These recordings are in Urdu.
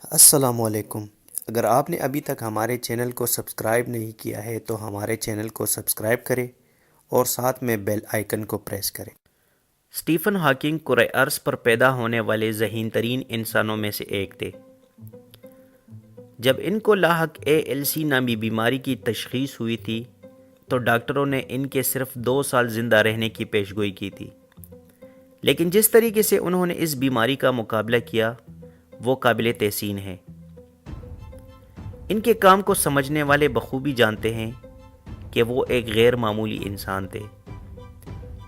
السلام علیکم۔ اگر آپ نے ابھی تک ہمارے چینل کو سبسکرائب نہیں کیا ہے تو ہمارے چینل کو سبسکرائب کریں اور ساتھ میں بیل آئیکن کو پریس کریں۔ اسٹیفن ہاکنگ کرۂ ارض پر پیدا ہونے والے ذہین ترین انسانوں میں سے ایک تھے۔ جب ان کو لاحق ALC نامی بیماری کی تشخیص ہوئی تھی تو ڈاکٹروں نے ان کے صرف 2 سال زندہ رہنے کی پیشگوئی کی تھی، لیکن جس طریقے سے انہوں نے اس بیماری کا مقابلہ کیا وہ قابل تحسین ہے۔ ان کے کام کو سمجھنے والے بخوبی جانتے ہیں کہ وہ ایک غیر معمولی انسان تھے،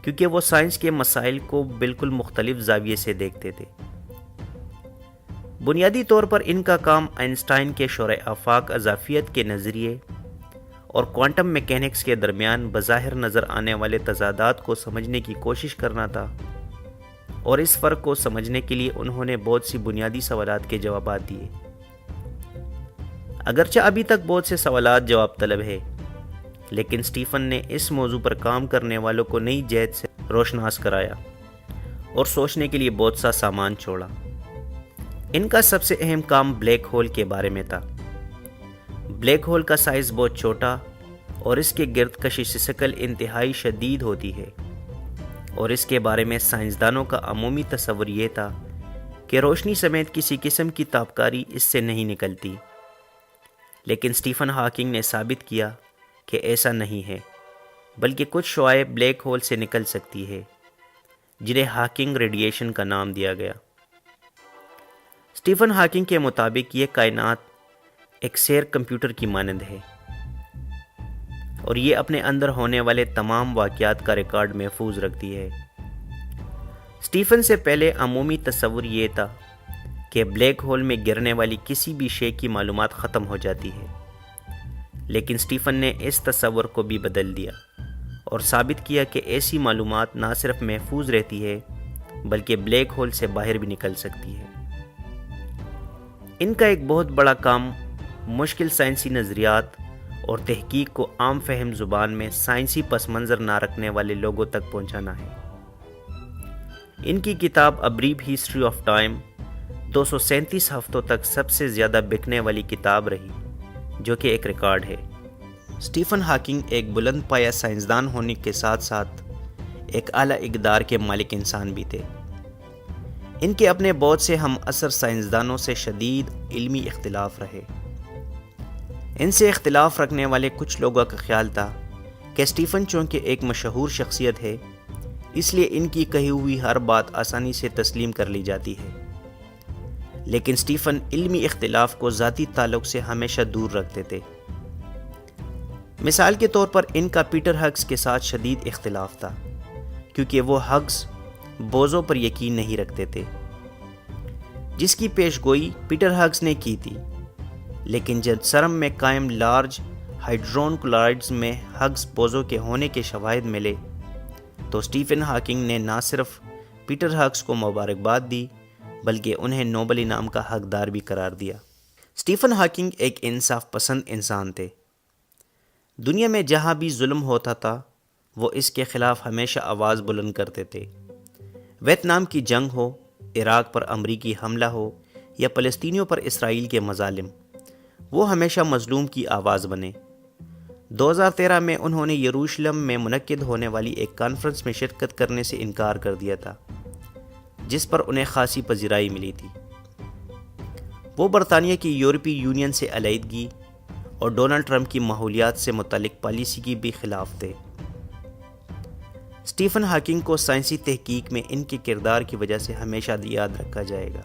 کیونکہ وہ سائنس کے مسائل کو بالکل مختلف زاویے سے دیکھتے تھے۔ بنیادی طور پر ان کا کام آئنسٹائن کے شرح آفاق اضافیت کے نظریے اور کوانٹم میکینکس کے درمیان بظاہر نظر آنے والے تضادات کو سمجھنے کی کوشش کرنا تھا، اور اس فرق کو سمجھنے کے لیے انہوں نے بہت سی بنیادی سوالات کے جوابات دیے۔ اگرچہ ابھی تک بہت سے سوالات جواب طلب ہے، لیکن اسٹیفن نے اس موضوع پر کام کرنے والوں کو نئی جہت سے روشناس کرایا اور سوچنے کے لیے بہت سا سامان چھوڑا۔ ان کا سب سے اہم کام بلیک ہول کے بارے میں تھا۔ بلیک ہول کا سائز بہت چھوٹا اور اس کے گرد کشش ثقل انتہائی شدید ہوتی ہے، اور اس کے بارے میں سائنسدانوں کا عمومی تصور یہ تھا کہ روشنی سمیت کسی قسم کی تابکاری اس سے نہیں نکلتی، لیکن اسٹیفن ہاکنگ نے ثابت کیا کہ ایسا نہیں ہے، بلکہ کچھ شعاعیں بلیک ہول سے نکل سکتی ہے، جنہیں ہاکنگ ریڈیشن کا نام دیا گیا۔ اسٹیفن ہاکنگ کے مطابق یہ کائنات ایک سیر کمپیوٹر کی مانند ہے، اور یہ اپنے اندر ہونے والے تمام واقعات کا ریکارڈ محفوظ رکھتی ہے۔ اسٹیفن سے پہلے عمومی تصور یہ تھا کہ بلیک ہول میں گرنے والی کسی بھی شے کی معلومات ختم ہو جاتی ہے، لیکن اسٹیفن نے اس تصور کو بھی بدل دیا اور ثابت کیا کہ ایسی معلومات نہ صرف محفوظ رہتی ہے بلکہ بلیک ہول سے باہر بھی نکل سکتی ہے۔ ان کا ایک بہت بڑا کام مشکل سائنسی نظریات اور تحقیق کو عام فہم زبان میں سائنسی پس منظر نہ رکھنے والے لوگوں تک پہنچانا ہے۔ ان کی کتاب a brief history of time 237 ہفتوں تک سب سے زیادہ بکنے والی کتاب رہی، جو کہ ایک ریکارڈ ہے۔ اسٹیفن ہاکنگ ایک بلند پایہ سائنسدان ہونے کے ساتھ ساتھ ایک اعلیٰ اقدار کے مالک انسان بھی تھے۔ ان کے اپنے بہت سے ہم عصر سائنسدانوں سے شدید علمی اختلاف رہے۔ ان سے اختلاف رکھنے والے کچھ لوگوں کا خیال تھا کہ اسٹیفن چونکہ ایک مشہور شخصیت ہے، اس لیے ان کی کہی ہوئی ہر بات آسانی سے تسلیم کر لی جاتی ہے، لیکن اسٹیفن علمی اختلاف کو ذاتی تعلق سے ہمیشہ دور رکھتے تھے۔ مثال کے طور پر ان کا پیٹر ہگز کے ساتھ شدید اختلاف تھا، کیونکہ وہ ہگز بوزوں پر یقین نہیں رکھتے تھے، جس کی پیش گوئی پیٹر ہگز نے کی تھی، لیکن جب سرم میں قائم لارج ہائیڈرون کولائڈز میں ہگز بوزوں کے ہونے کے شواہد ملے تو اسٹیفن ہاکنگ نے نہ صرف پیٹر ہگز کو مبارکباد دی بلکہ انہیں نوبل انعام کا حقدار بھی قرار دیا۔ اسٹیفن ہاکنگ ایک انصاف پسند انسان تھے۔ دنیا میں جہاں بھی ظلم ہوتا تھا وہ اس کے خلاف ہمیشہ آواز بلند کرتے تھے۔ ویتنام کی جنگ ہو، عراق پر امریکی حملہ ہو یا فلسطینیوں پر اسرائیل کے مظالم، وہ ہمیشہ مظلوم کی آواز بنے۔ 2013 میں انہوں نے یروشلم میں منعقد ہونے والی ایک کانفرنس میں شرکت کرنے سے انکار کر دیا تھا، جس پر انہیں خاصی پذیرائی ملی تھی۔ وہ برطانیہ کی یورپی یونین سے علیحدگی اور ڈونلڈ ٹرمپ کی ماحولیات سے متعلق پالیسی کی بھی خلاف تھے۔ اسٹیفن ہاکنگ کو سائنسی تحقیق میں ان کے کردار کی وجہ سے ہمیشہ یاد رکھا جائے گا۔